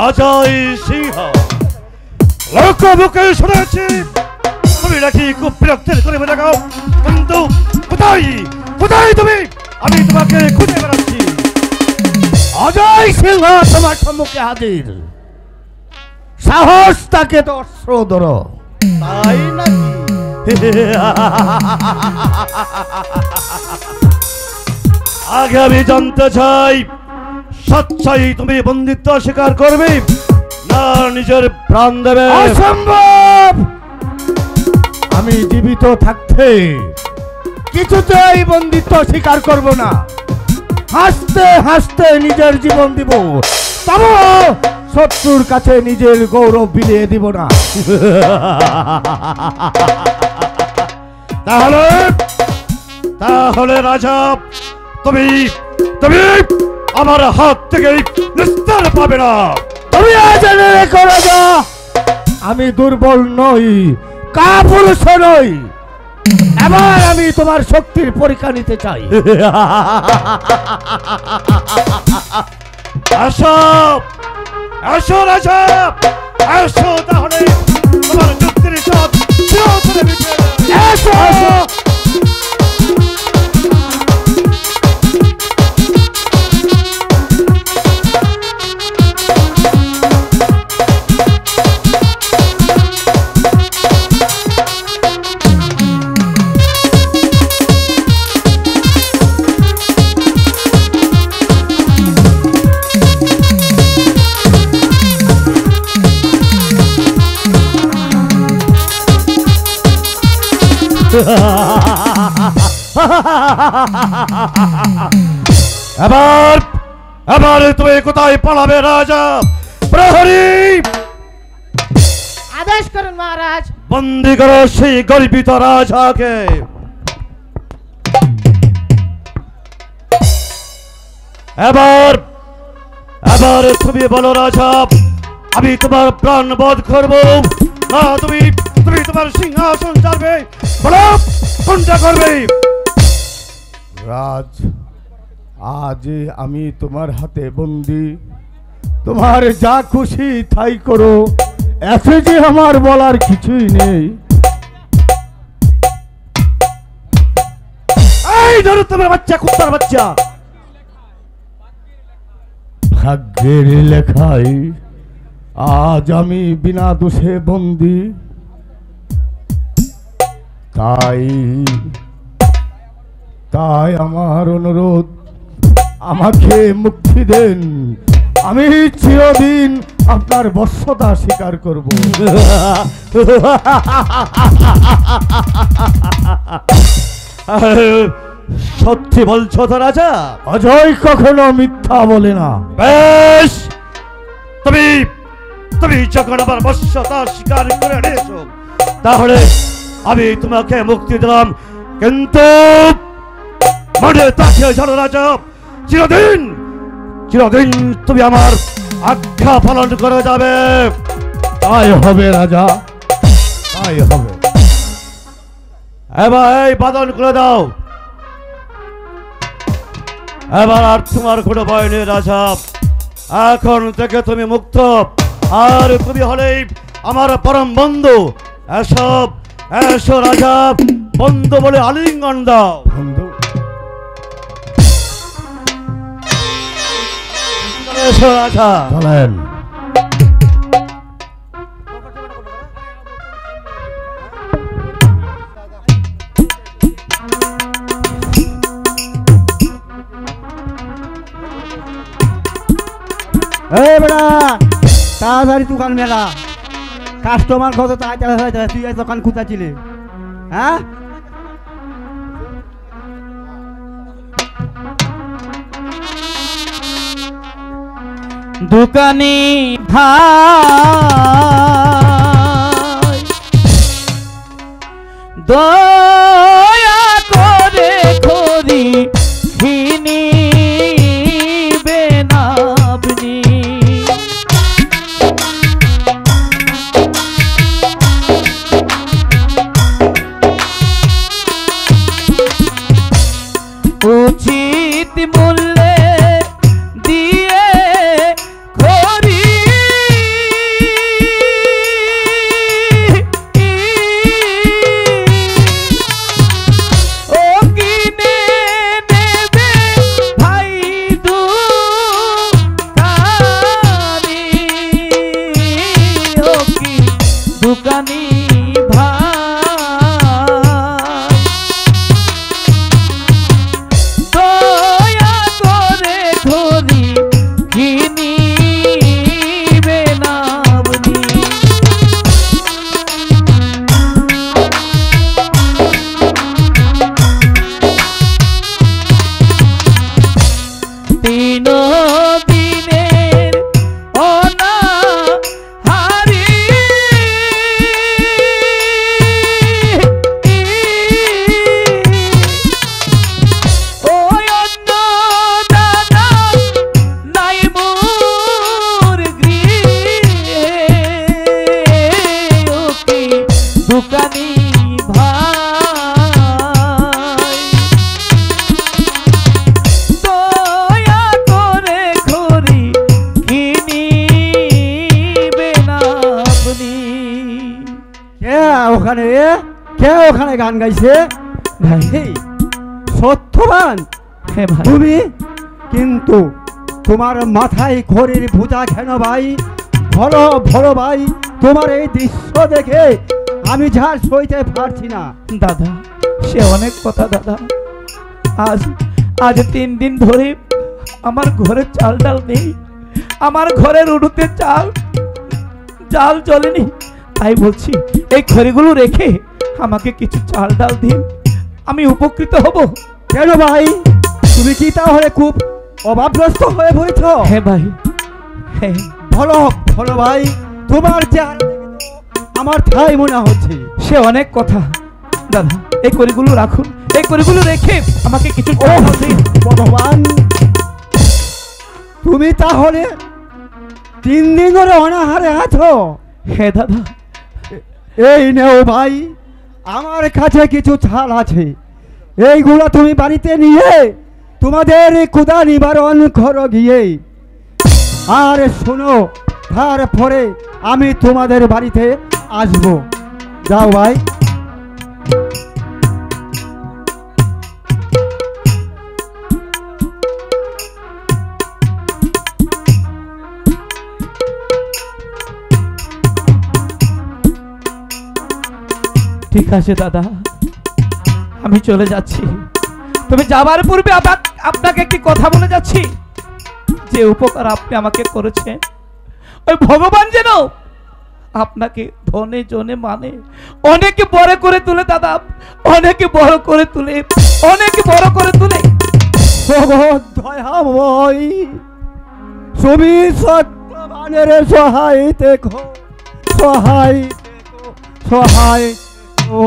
অজয় সিংহ লোক মুখে শুনেছি তুমি নাকি খুব বিরক্তির করে বেড়াও, কিন্তু কোথায় কোথায় তুমি? আমি তোমাকে খুঁজে বেড়াচ্ছি। অজয় সিংহ তোমার সম্মুখে হাজির। সাহস তাকে তো অস্ত্র ধরো। তাই নাকি? আগে আমি জানতে চাই, সচ্চাই তুমি বন্দিত্ব স্বীকার করবে না নিজের প্রাণ দেবে? অসম্ভব! আমি জীবিত থাকতে কিছুতেই বন্দিত্ব স্বীকার করব না। হাসতে হাসতে নিজের জীবন দিব, তবু শত্রুর কাছে নিজের গৌরব বিলিয়ে দিব না। তাহলে তাহলে রাজা, তুমি তুমি আমার হাত থেকে নিস্তার পাবে না। তুমি জেনে রেখো রাজা, আমি দুর্বল নই, কাপুরুষ নই। এবার আমি তোমার শক্তির পরীক্ষা নিতে চাই। আসো আসো রাজা, আসো, তাহলে তোমার যুক্তির সাথ চিরতরে মিটে যাবে। এসো এসো। এবার এবার তুমি কোথায় পালাবে রাজা? প্রহরী, আদেশ করুন মহারাজ। বন্দি করো সেই গর্বিত রাজাকে। এবার এবার তুমি বলো রাজা, আমি তোমার প্রাণ বধ করবো না তুমি তুমি তোমার সিংহাসন ছাড়বে? বলো কোনটা করবে? রাজ, আজ আমি তোমার হাতে বন্দি, তোমার যা খুশি তাই করো, এতে যে আমার বলার কিছুই নেই। এই ধরো তোমার বাচ্চা, কুত্তার বাচ্চা। ভাগ্যের লেখায় আজ আমি বিনা দোষে বন্দি, তাই তাই আমার অনুরোধ, আমাকে মুক্তি দেন। আমি চিরদিন আপনার বশ্যতা স্বীকার করব। সত্যি বলছো তো রাজা? অজয় কখনো মিথ্যা বলে না। বেশ, তুমি তুমি যখন আমার বশ্যতা স্বীকার করে নিয়েছো, তাহলে আমি তোমাকে মুক্তি দিলাম, কিন্তু মনে তাকিয়ে জানো রাজা, চিরদিন চিরদিন তুমি আমার আজ্ঞা পালন করে যাবে। তাই হবে রাজা, তাই হবে। এবার এই বাদন করে দাও। এবার আর তোমার কোনো ভয় নেই রাজা, এখন থেকে তুমি মুক্ত, আর তুমি হলেই আমার পরম বন্ধু। এসব এসো রাজা, বন্ধু বলে আলিঙ্গন দাও। বন্ধু, এসো রাজা। চলেন। এই বেটা, তাড়াতাড়ি দোকান মেলা, কাস্টমার কত তাড়াতাড়ি, তুই এই দোকান খুঁজাছিলি? হ্যাঁ, দোকানি ভাই দয়া করে খরি খিনি বেনাবনি, উচিত মূল্যে দিয়ে খরি প্রাণী ভাই দয়া করে ঘড়ি কিনিবেন আপনি। কে ওখানে গান গাইছে? ভাই এই সত্যবান হ্যাঁ ভাই তুমি, কিন্তু তোমার মাথায় ঘড়ির ভুজা কেন ভাই? বলো বলো ভাই, তোমার এই দৃশ্য দেখে আমি যা সইতে পারছি না। দাদা সে অনেক কথা দাদা, আজ আজ 3 দিন ধরে আমার ঘরে চাল ডাল নেই, আমার ঘরের উড়ুতে চাল চলেনি, তাই বলছি এই খড়িগুলো রেখে আমাকে কিছু চাল ডাল দিন, আমি উপকৃত হব। কেন ভাই, তুমি কি তাহলে খুব অভাবগ্রস্ত হয়ে পড়েছ? হ্যাঁ ভাই হ্যাঁ। বলো বলো ভাই, তোমার চেহারা দেখে তো আমার তাই মনে হচ্ছে। সে অনেক কথা দাদা, এই কড়িগুলো রাখুন, এই কড়িগুলো রেখে আমাকে কিছু চাল ডাল দিন। ভগবান, তুমি তাহলে 3 দিন ধরে অনাহারে আছো? হ্যাঁ দাদা। এই নেও ভাই, আমার কাছে কিছু ছাল আছে, এইগুলো তুমি বাড়িতে নিয়ে তোমাদের ক্ষুধা নিবারণ করো গিয়ে। আর শোনো, তারপরে আমি তোমাদের বাড়িতে আসবো। যাও ভাই। ঠিক আছে দাদা, আমি চলে যাচ্ছি, তবে যাবার পূর্বে আপনাকে একটি কথা বলে যাচ্ছি, যে উপকার আপনি আমাকে করেছেন ওই ভগবান যেন আপনাকে ধনে জনে মানে অনেকে বড় করে তুলে দাদা, অনেকে বড় করে তুলে, অনেকে বড় করে তুলে। দয়াময়, তুমি সত্যবানের সহায় দেখো, সহায় দেখো, সহায় দেখো।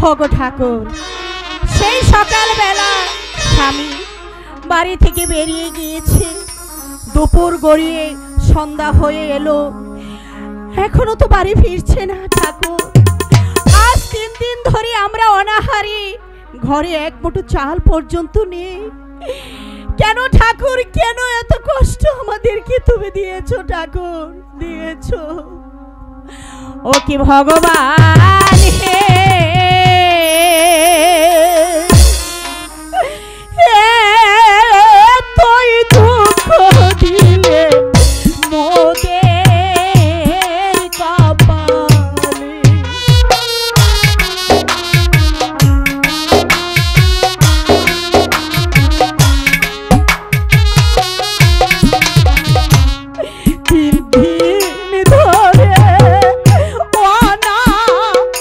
ওগো ঠাকুর, সেই সকালবেলা স্বামী বাড়ি থেকে বেরিয়ে গিয়েছে, দুপুর গড়িয়ে সন্ধ্যা হয়ে এলো, এখনো তো বাড়ি ফিরছে না ঠাকুর। আজ 3 দিন ধরে আমরা অনাহারি, ঘরে এক মুঠো চাল পর্যন্ত নেই। কেন ঠাকুর, কেন এত কষ্ট আমাদেরকে তুমি দিয়েছো ঠাকুর, দিয়েছো? ও কি ভগবান হে, তুই দুঃখ দিলে মোদের কপালে। ধরে অনাহারি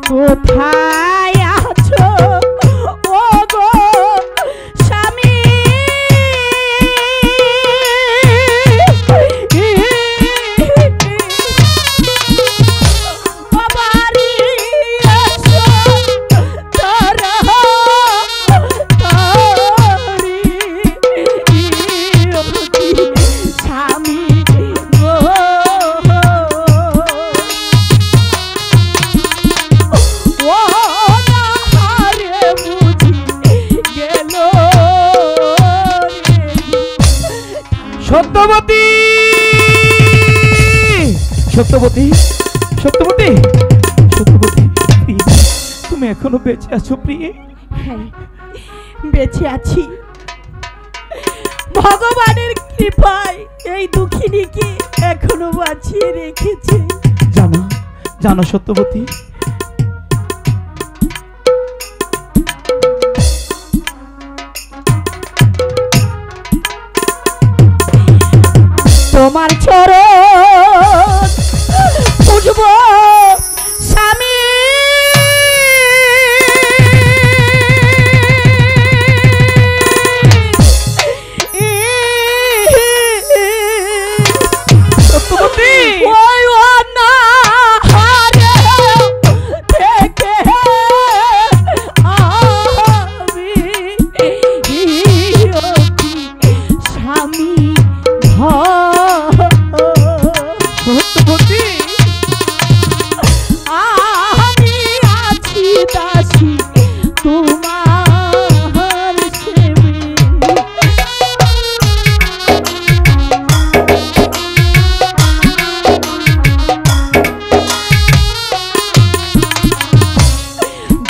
কোথায় আছো ও গো স্বামী বাবারি এসো তাড়াতাড়ি স্বামী গো ও নাহারে বুঝি গেল সত্যবতী, সত্যবতী, সত্যবতী, সত্যবতী, প্রিয়ে, তুমি এখনো বেঁচে আছো প্রিয়ে? হ্যাঁ বেঁচে আছি ভগবানের কৃপায় এই দুঃখিনীকে এখনো বাঁচিয়ে রেখেছে জানো, জানো সত্যবতী, তোমার চরণ পুজব স্বামী সত্যবতী, ওই অনাহারে থেকে আমি স্বামী সত্যবতী, আমি আছি দাসী তোমার সেবী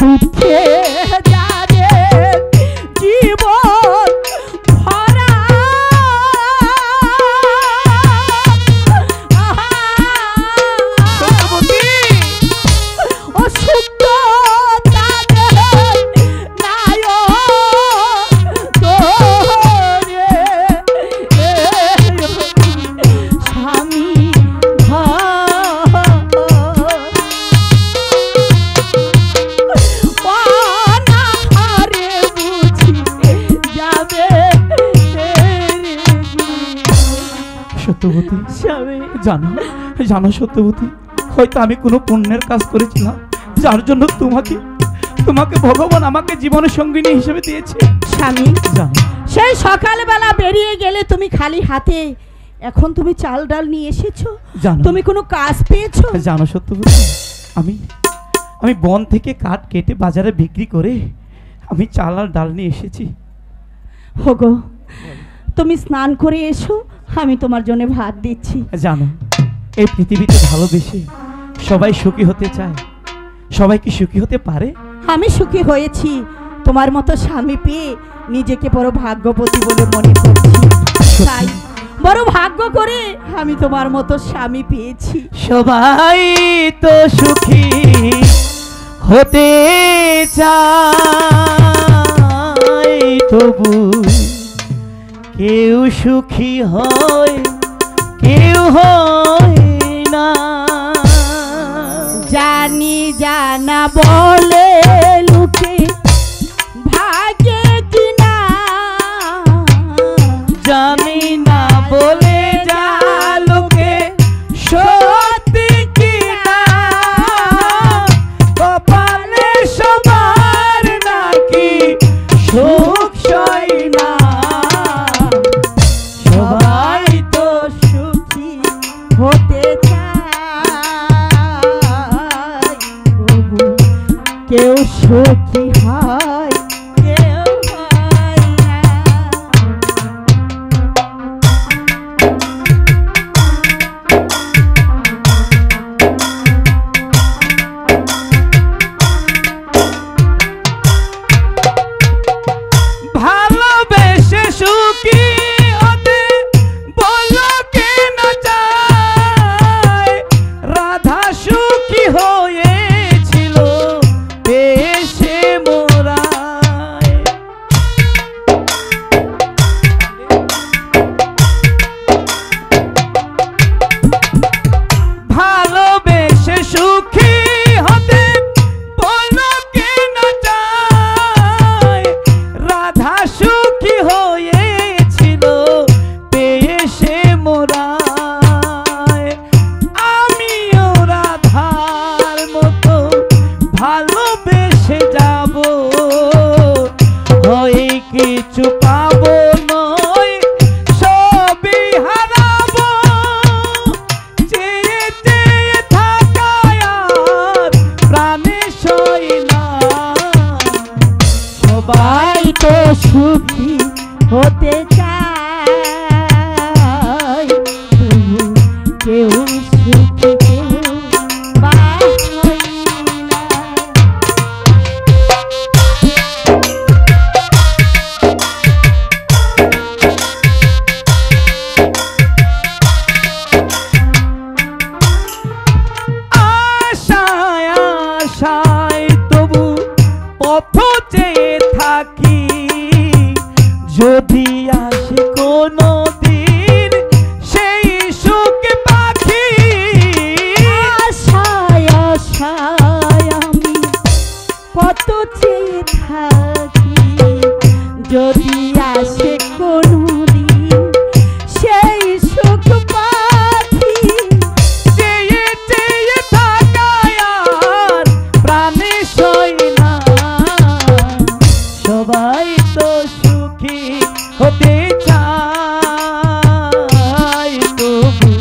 দুঃখে যাদের জীবন ভরা সত্যবতী, অসুস্থ তাদের নায়ক তোরে স্বামী অনাহারে বুঝি যাবে সত্যবতী, স্বামী জানো, জানো সত্যবতী, হয়তো আমি কোনো পুণ্যের কাজ করেছিলাম যার জন্য তোমাকে তোমাকে ভগবান আমাকে জীবনের সঙ্গিনী হিসেবে দিয়েছে। স্বামী জানো, সেই সকালবেলা বেরিয়ে গেলে তুমি খালি হাতে, এখন তুমি চাল ডাল নিয়ে এসেছো, জানো, তুমি কোনো কাজ পেয়েছো? জানো সত্যবতী, আমি আমি বন থেকে কাঠ কেটে বাজারে বিক্রি করে আমি চাল আর ডাল নিয়ে এসেছি। হোগো তুমি স্নান করে এসো, আমি তোমার জন্য ভাত দিচ্ছি। জানো, এই পৃথিবীতে ভালোবেসে সবাই সুখী হতে চায়, সবাই কি সুখী হতে পারে? আমি সুখী হয়েছি, তোমার মতো স্বামী পেয়ে নিজেকে বড় ভাগ্যবতী বলে মনে করছি। তাই বড় ভাগ্য করে আমি তোমার মতো স্বামী পেয়েছি। সবাই তো সুখী হতে চায়, তবু কেউ সুখী হয়, কেউ হয় না। জানি জানা বলে লুকে ভাগ্যে কিনা, জানি না বলে যা লোকে সত্যি কিনা, কপালে সবার নাকি সুখ সয় না। সবাই তো সুখী হতে চায়, তবু কেউ সুখী হয়, কেউ হয় না। ভালোবেসে সুখী হতে বলো কে না চায়, রাধা সুখী হয়েছিল বেশে মোরা। ভালোবেসে যাব হয়ে কিছু পাবো নয় সবই হারাবো চেয়ে চেয়ে থাকায় আর প্রাণে সই না সবাই তো সুখী হতে চায় তবু কেউ সুখী কেউ পায় না। আশায় আশায় তবু পথ চেয়ে থাকি যদি আসে কোনো দিন সেই সুখ পাখি আশায় আশায় আমি কত চেয়ে থাকি যদি আসে কোনো দিন সেই সুখ পাখি চেয়ে চেয়ে থাকায় আর প্রাণে সই না সবাই তো সুখী হতে চায় তবু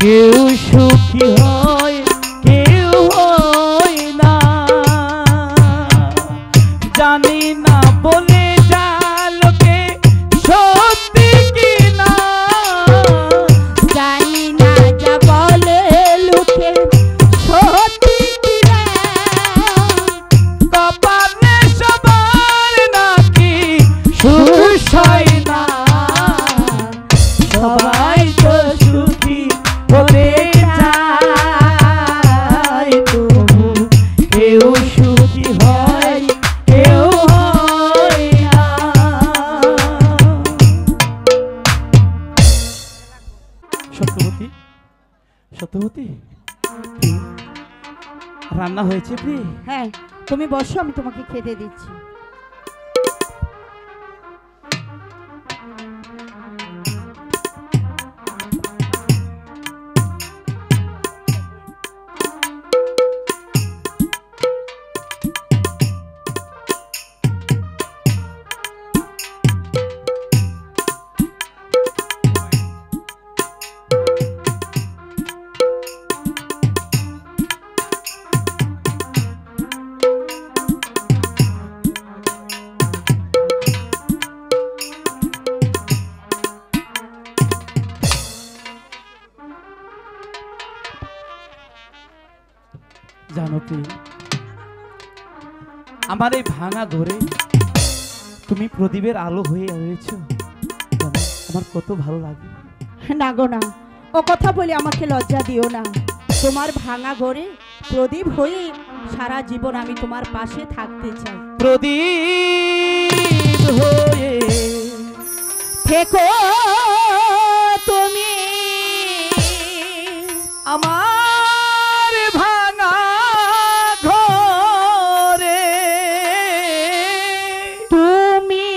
কেউ সুখী হয় কেউ হয় না জানি না বলে যা লোকে সত্যি কি না জানি না যা বলে লোকে সত্যি কিনা কপালে সবার নাকি সুখ হয় না সবাই তো সুখী হতে চায় তবু কেউ সুখী হয় কেউ হয় না। সত্যবতী সত্যবতী রান্না হয়েছে প্রি হ্যাঁ তুমি বসো আমি তোমাকে খেতে দিচ্ছি। জানো প্রিয় আমার এই ভাঙা ঘরে তুমি প্রদীপের আলো হয়ে রয়েছো জানো, আমার কত ভালো লাগে। না গো না, ও কথা বলে আমাকে লজ্জা দিও না। তোমার ভাঙা ঘরে প্রদীপ হয়ে সারা জীবন আমি তোমার পাশে থাকতে চাই। প্রদীপ হয়ে থেকো তুমি আমার ভাঙা ঘরে তুমি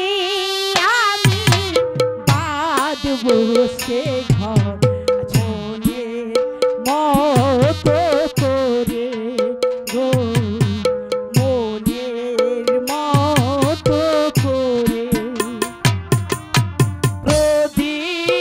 আমি বাঁধবো সে ঘর মনের মতো করে গো মনের মতো করে প্রদীপ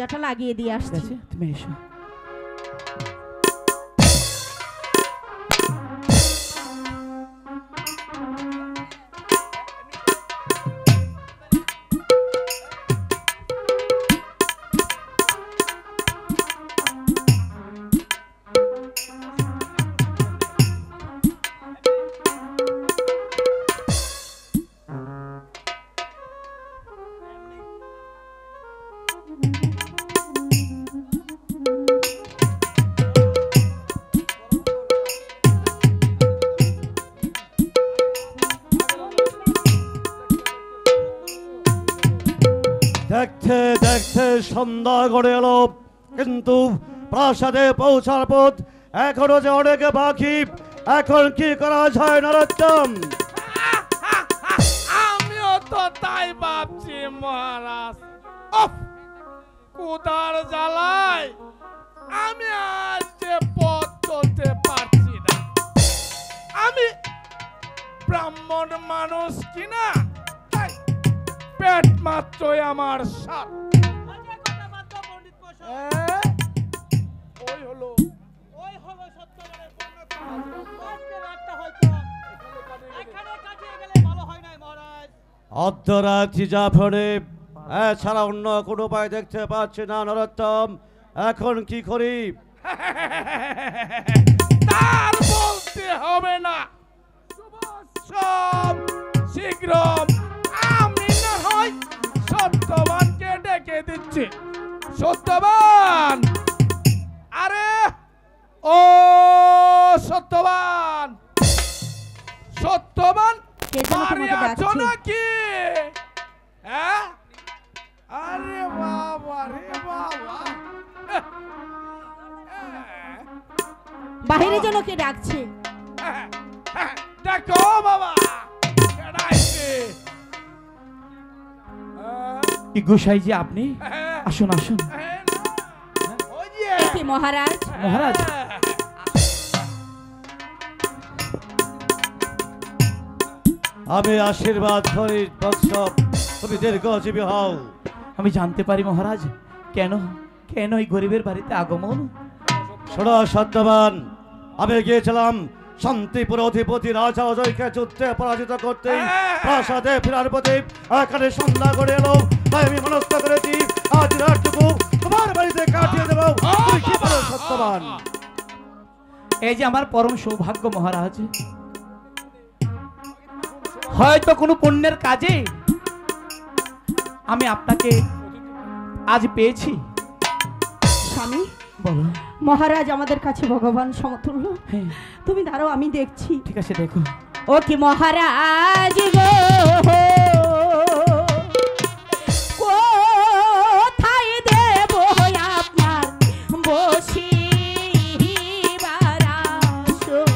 টিকাটা লাগিয়ে দিয়ে ঠিক আসছি। আছে তুমি এসো। দেখতে দেখতে সন্ধ্যা গড়ে এলো, কিন্তু প্রাসাদে পৌঁছার পথ এখনো যে অনেক বাকি। এখন কি করা যায় নরোত্তম? আমিও তো তাই ভাবছি মহারাজ। উফ, কুদার জ্বালায় আমি আজ যে পথ চলতে পারছি না। আমি ব্রাহ্মণ মানুষ কিনা, তাই পেট মাত্রই আমার সাথ। ওই হলো অর্ধরাত্রি জাফরে এছাড়া অন্য কোনো উপায় দেখতে পাচ্ছি না নরোত্তম। এখন কি করি? তার বলতে হবে না, সব শীঘ্র আমি না হয় সত্যবানকে ডেকে দিচ্ছি। সত্যবান, আরে ও সত্যবান, সত্যবান কে যেন তোমাকে বাড়ি আছো ডাকছে? নাকি? হ্যাঁ, আরে বাবা রে বাবা, বাহিরে যেন কে ডাকছে। দেখো বাবা, কেডাইছে? কি গোসাই যে আপনি, আসুন আসুন। ওই যে এ কি মহারাজ? মহারাজ, আমি আশীর্বাদ করি বৎস, তুমি দীর্ঘজীবী হও। আমি জানতে পারি মহারাজ কেন কেন এই গরিবের বাড়িতে আগমন? শোনো সত্যবান, আমি গিয়েছিলাম শান্তিপুর অধিপতি রাজা অজয়কে যুদ্ধে পরাজিত করতে। প্রাসাদে ফেরার পথে এখানে সন্ধ্যা করে এলো, তাই আমি মনস্থ করেছি আজ রাতটুকু তোমার বাড়িতে কাটিয়ে দেবো। তুমি কি বলো সত্যবান? এই যে আমার পরম সৌভাগ্য মহারাজ, হয়তো কোনো পুণ্যের কাজে আমি আপনাকে আজ পেয়েছি। স্বামী, বলো। মহারাজ আমাদের কাছে ভগবান সমতুল্য। হ্যাঁ তুমি দাঁড়াও, আমি দেখছি। ঠিক আছে, দেখো। ও কি মহারাজ গো, কোথায় দেব আপনার বসিবার আসন?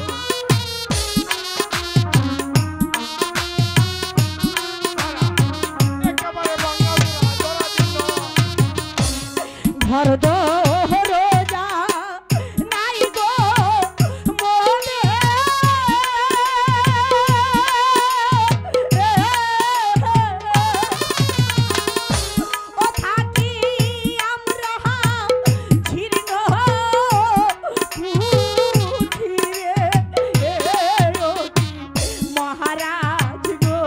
একেবারে বাঙালিরা জোড়া দিল। ঘর দরজা নাই গো মনে, ও থাকি আমরা ছিন্ন পুঠিরে, মহারাজ গো,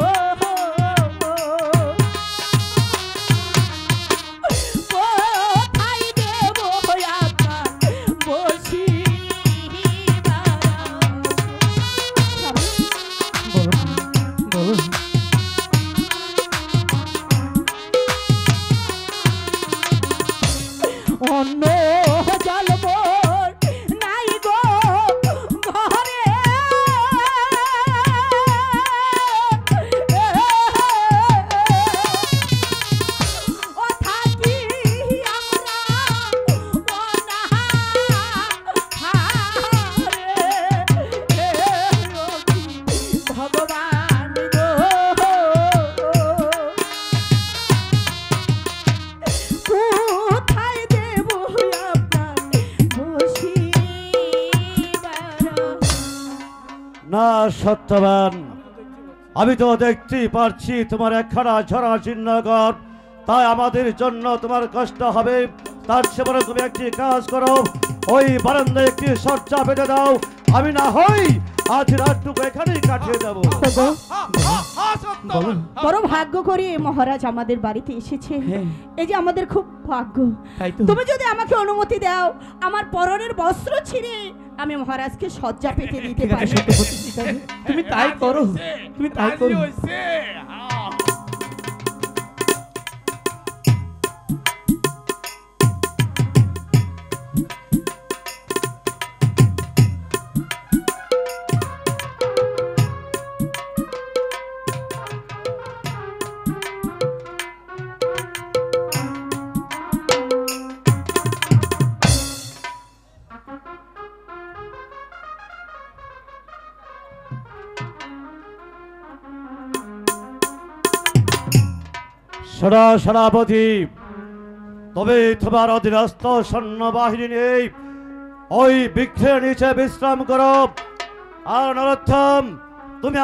কোথায় দেব আপনার বসিবার আসন? বলো বলো। অন্য জল মোর নাই গো ঘরে, ও থাকি আমরা অনাহারে, ভগবান গো, কোথায় দেব আপনার বসিবার আসন? না সত্যবান, আমি তো দেখতেই পারছি তোমার একখানা ঝরা চিহ্নঘর, তাই আমাদের জন্য তোমার কষ্ট হবে। তার সে বরং তুমি একটি কাজ করো, ওই বারান্দায় একটি শয্যা পেতে দাও, আমি না হই আজ রাতটুকু এখানেই কাটিয়ে দেবো। বড় ভাগ্য করে মহারাজ আমাদের বাড়িতে এসেছে, হ্যাঁ। এই যে আমাদের খুব ভাগ্য। তাই তো। তুমি যদি আমাকে অনুমতি দাও, আমার পরনের বস্ত্র ছিঁড়ে আমি মহারাজকে শয্যা পেতে দিতে ঠিক আছে, পারি। সত্যবতী, ঠিক আছে। তুমি তাই করো, তুমি তাই করো। সেনাপতি, তবে তোমার অধীনস্থ সৈন্যবাহিনী নেই, ওই বৃক্ষের নিচে বিশ্রাম করো। আর নরোত্তম, তুমি